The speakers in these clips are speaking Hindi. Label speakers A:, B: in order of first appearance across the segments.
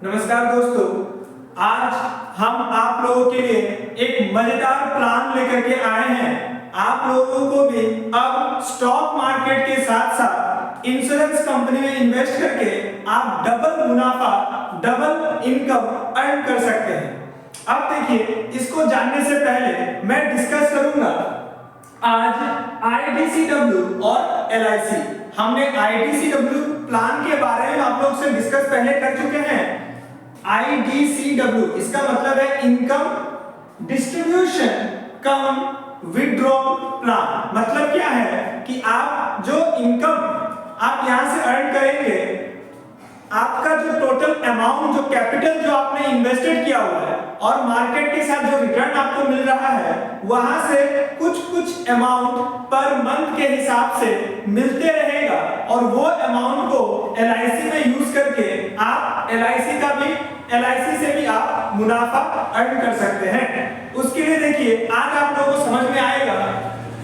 A: नमस्कार दोस्तों, आज हम आप लोगों के लिए एक मजेदार प्लान लेकर के आए हैं। आप लोगों को भी अब स्टॉक मार्केट के साथ साथ इंश्योरेंस कंपनी में इन्वेस्ट करके आप डबल मुनाफा, डबल इनकम अर्न कर सकते हैं। अब देखिए, इसको जानने से पहले मैं डिस्कस करूंगा आज IDCW और LIC। हमने IDCW प्लान के बारे में आप लोग से डिस्कस पहले कर चुके हैं। IDCW इसका मतलब है इनकम डिस्ट्रीब्यूशन कम विथड्रॉल प्लान। मतलब क्या है कि आप जो इनकम आप यहां से अर्न करेंगे, आपका जो टोटल अमाउंट, जो कैपिटल जो आपने इन्वेस्टेड किया हुआ है और मार्केट के साथ जो रिटर्न आपको मिल रहा है, वहां से कुछ अमाउंट पर मंथ के हिसाब से मिलते रहेगा और वो अमाउंट को LIC में यूज करके आप LIC से भी आप मुनाफा अर्न कर सकते हैं। उसके लिए देखिए, आज आप लोगों को समझ में आएगा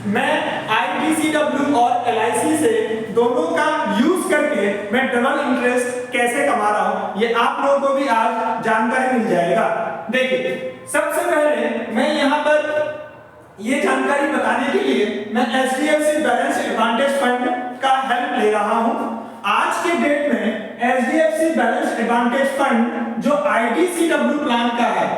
A: मैं IDCW और LIC से दोनों का यूज करके मैं डबल इंटरेस्ट कैसे कमा रहा हूं, ये आप लोगों को भी आज जानकारी मिल जाएगा। देखिए, सबसे पहले मैं यहां पर ये जानकारी बताने के लिए मैं HDFC बैलेंस एडवांटेज फंड का हेल्प ले रहा हूं। आज के डेट में HDFC बैलेंस एडवांटेज फंड जो IDCW प्लान का है,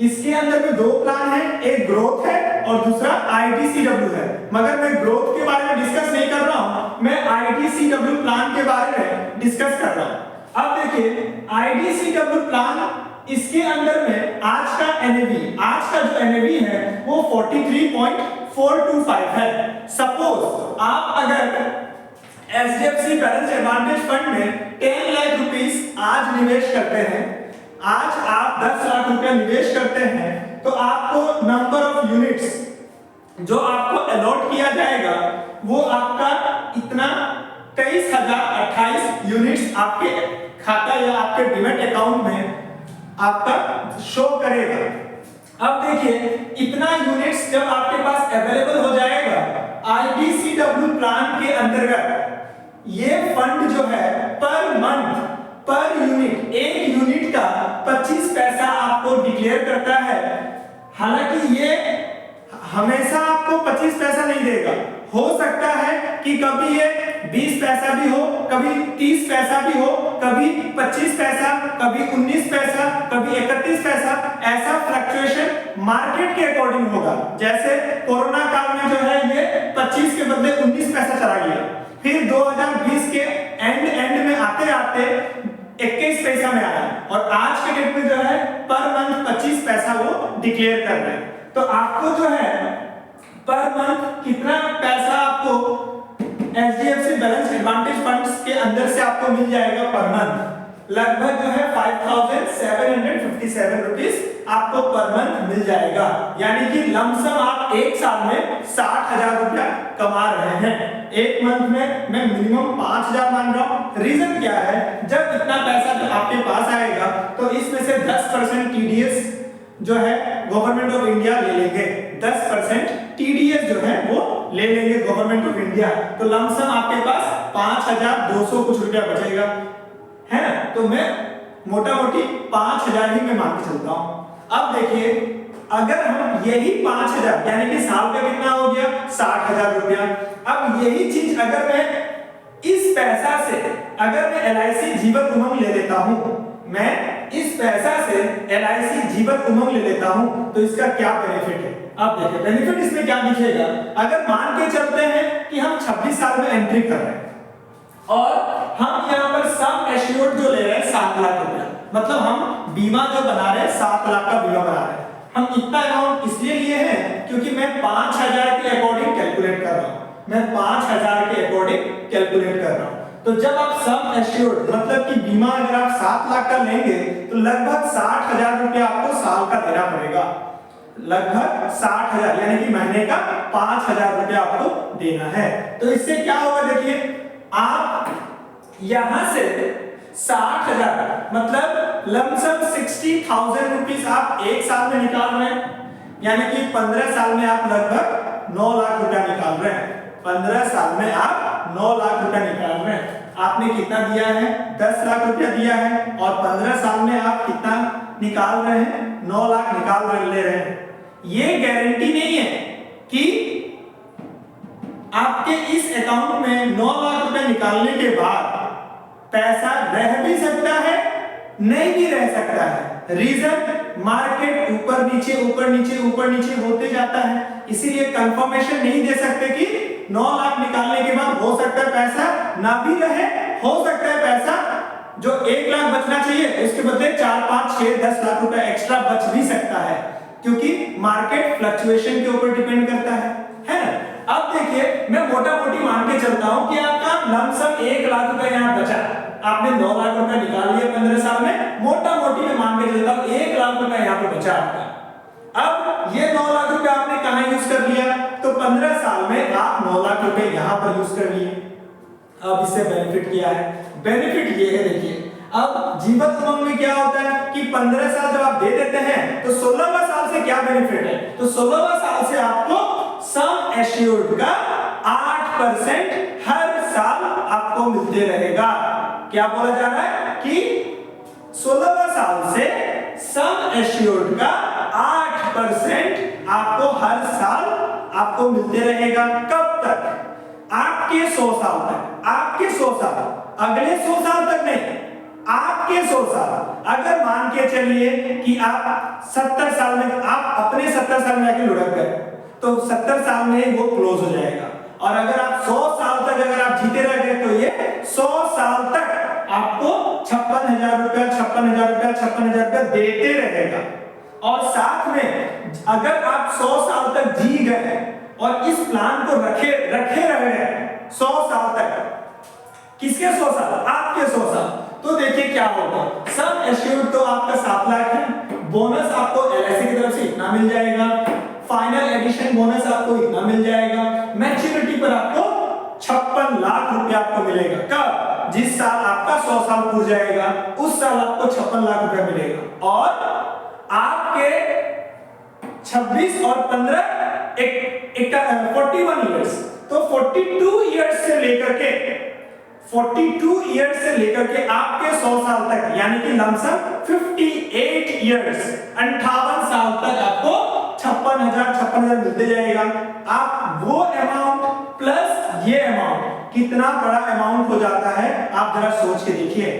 A: इसके अंदर में दो प्लान है, एक ग्रोथ है और दूसरा IDCW है। मगर मैं ग्रोथ के बारे में डिस्कस नहीं कर रहा हूं, मैं IDCW प्लान के बारे में डिस्कस कर रहा हूं। अब देखिए, IDCW प्लान, इसके अंदर में आज का जो NAV है वो 43.425 है। सपोज आप अगर HDFC बैलेंस एडवांटेज फंड में 10 लाख रुपीस आज निवेश करते हैं, आज आप 10 लाख रुपया निवेश करते हैं, तो आपको नंबर ऑफ यूनिट्स जो आपको अलॉट किया जाएगा वो आपका इतना 23,028 यूनिट्स आपके खाता या आपके डीमैट अकाउंट में आपका शो करेगा। अब देखिए, इतना यूनिट्स जब आपके पास अवेलेबल हो जाएगा IDCW प्लान के अंतर्गत, ये फंड जो है पर मंथ, पर यूनिट, एक यूनिट का 25 पैसा आपको डिक्लेयर करता है। हालांकि ये हमेशा आपको 25 पैसा नहीं देगा, हो सकता है कि कभी ये 20 पैसा भी हो, कभी 30 पैसा भी हो, कभी 25 पैसा, कभी 19 पैसा, कभी 31 पैसा, ऐसा फ्लक्चुएशन मार्केट के अकॉर्डिंग होगा। जैसे कोरोना काल में जो है ये 25 के बदले 19 पैसा चला गया, फिर 2020 के एंड में आते आते 21 पैसा में आया और आज के डेट में जो है पर मंथ 25 पैसा वो डिक्लेयर कर रहे हैं। तो आपको जो है पर मंथ कितना पैसा आपको HDFC बैलेंस एडवांटेज फंड्स के अंदर से आपको मिल जाएगा पर मंथ, लगभग जो है 5,757 रुपीस आपको पर मंथ मिल जाएगा। यानी कि लमसम आप एक साल में 60,000 रुपया कमा रहे हैं। एक मंथ में मैं मिनिमम 5,000 मान रहा हूं। रीजन क्या है, जब इतना पैसा जब आपके पास आएगा तो इसमें से 10% TDS जो है गवर्नमेंट ऑफ इंडिया ले लेंगे, 10% TDS जो है वो ले लेंगे गवर्नमेंट ऑफ इंडिया। तो लमसम आपके पास 5,200 कुछ रुपया बचेगा, है ना। तो मैं मोटा मोटी 5,000 ही मैं मान के चलता हूं। अब देखिए, अगर हम यही 5,000 यानी कि साल का कितना हो गया 60,000 रुपया, अब यही चीज अगर मैं इस पैसा से अगर मैं LIC जीवन उमंग ले लेता हूं, मैं इस पैसा से LIC जीवन उमंग ले लेता हूं, तो इसका क्या बेनिफिट है। अब देखिए, बेनिफिट इसमें क्या दिखेगा। अगर मान के चलते हैं कि हम 26 साल में एंट्री कर रहे हैं और हम यहाँ पर सम एश्योर्ड जो ले रहे हैं 7 लाख रुपया, मतलब हम बीमा जो बना रहे हैं 7 लाख का बीमा बना रहे हैं। हम इतना अमाउंट इसलिए लिए हैं क्योंकि मैं 5,000 के अकॉर्डिंग कैलकुलेट कर रहा हूं, मैं 5,000 के अकॉर्डिंग कैलकुलेट कर रहा हूं। तो जब आप सम एश्योर्ड मतलब कि बीमा अगर आप 7 लाख का लेंगे तो लगभग 60,000 रुपया आपको साल का देना पड़ेगा, लगभग 60,000 यानी कि महीने का 5,000 रुपया आपको देना है। तो इससे क्या होगा, देखिए आप यहां से 60,000 मतलब लमसम 60,000 रुपीस आप एक साल में निकाल रहे हैं, यानी कि 15 साल में आप लगभग 9 लाख रुपया निकाल रहे हैं। 15 साल में आप 9 लाख रुपया निकाल रहे हैं। आपने कितना दिया है, 10 लाख रुपया दिया है और 15 साल में आप कितना निकाल रहे हैं, 9 लाख निकाल ले रहे हैं। ये गारंटी नहीं है कि आपके इस अकाउंट में 9 लाख रुपया निकालने के बाद पैसा रह भी सकता है, नहीं भी रह सकता है। रीजन, मार्केट ऊपर नीचे ऊपर नीचे ऊपर नीचे होते जाता है, इसीलिए कंफर्मेशन नहीं दे सकते कि 9 लाख निकालने के बाद हो सकता है पैसा ना भी रहे, हो सकता है पैसा जो 1 लाख बचना चाहिए उसके बदले 4, 5, 6, 10 लाख रुपए एक्स्ट्रा बच भी सकता है, क्योंकि मार्केट फ्लक्चुएशन के ऊपर डिपेंड करता है ना। अब देखिए, मैं मोटा मोटी मान के चलता हूं कि आपका लमसम 1 लाख रुपए यहाँ बचा, आपने 9 लाख रुपए निकाल लिए 15 साल में, मोटा मोटी मैं मान के चलता हूं 1 लाख रुपए यहाँ पे बचा आपका। अब ये 9 लाख रुपए आपने कहां यूज कर लिया, तो 15 साल में आप 9 लाख रुपए यहाँ पर यूज कर लिए। अब इससे बेनिफिट क्या है, बेनिफिट ये है, देखिए अब जीवन उमंग में क्या होता है कि 15 साल जब आप दे देते हैं तो 16वां साल से क्या बेनिफिट है, तो 16वां साल से आपको सम एश्योर्ड का 8% हर साल आपको मिलते रहेगा। क्या बोला जा रहा है कि 16वां साल से सम एश्योर्ड का 8% आपको हर साल आपको मिलते रहेगा। कब तक, आपके 100 साल तक, आपके 100 साल, अगले 100 साल तक नहीं, आपके 100 साल। अगर मान के चलिए कि आप 70 साल में, आप अपने 70 साल में आके लुढ़क गए तो 70 साल में वो क्लोज हो जाएगा, और अगर आप 100 साल तक अगर आप जीते रह गए तो ये 100 साल तक आपको 56,000 रुपया 56,000 रुपया देते रहेगा। और साथ में अगर आप 100 साल तक जी गए और इस प्लान को रखे रहे 100 साल तक, किसके 100 साल, आपके 100 साल, तो देखिए क्या होगा। सम एश्योर्ड तो आपका 7 लाख है, बोनस आपको एलआईसी की तरफ से इतना मिल जाएगा, फाइनल एडिशन बोनस आपको इतना मिल जाएगा, मैच्योरिटी पर आपको 56 लाख रुपया आपको मिलेगा। कब, जिस साल आपका 100 साल पूरा जाएगा उस साल आपको 56 लाख रुपया मिलेगा। और आपके 26 और 15 41 इयर्स, तो 42 इयर्स से लेकर के 42 इयर्स से लेकर के आपके 100 साल तक, यानी कि लमसम 58 इयर्स 58 साल तक आपको 56,000 मिलते जाएगा। आप वो अमाउंट प्लस ये अमाउंट, कितना बड़ा अमाउंट हो जाता है, आप जरा सोच के देखिए।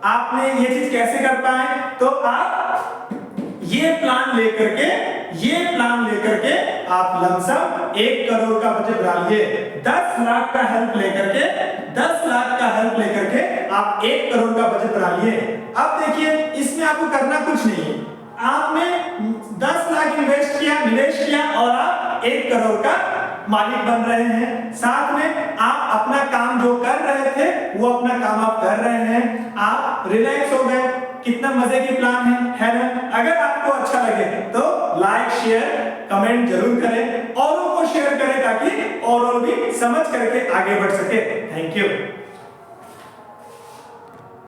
A: आपने ये चीज कैसे कर पाए, तो आप ये प्लान लेकर के आप लमसम 1 करोड़ का बजट डालिए, 10 लाख का हेल्प लेकर के, 10 लाख का हेल्प लेकर के आप 1 करोड़ का बजट डालिए। अब देखिए, इसमें आपको करना कुछ नहीं है, आपने 10 लाख निवेश किया और आप 1 करोड़ का मालिक बन रहे हैं। साथ में आप अपना काम जो कर रहे थे वो अपना काम आप कर रहे हैं, आप रिलैक्स हो गए। कितना मजे की प्लान है ना। अगर आपको अच्छा लगे तो लाइक शेयर कमेंट जरूर करें, औरों को शेयर करें ताकि और भी समझ करके आगे बढ़ सके। Thank you.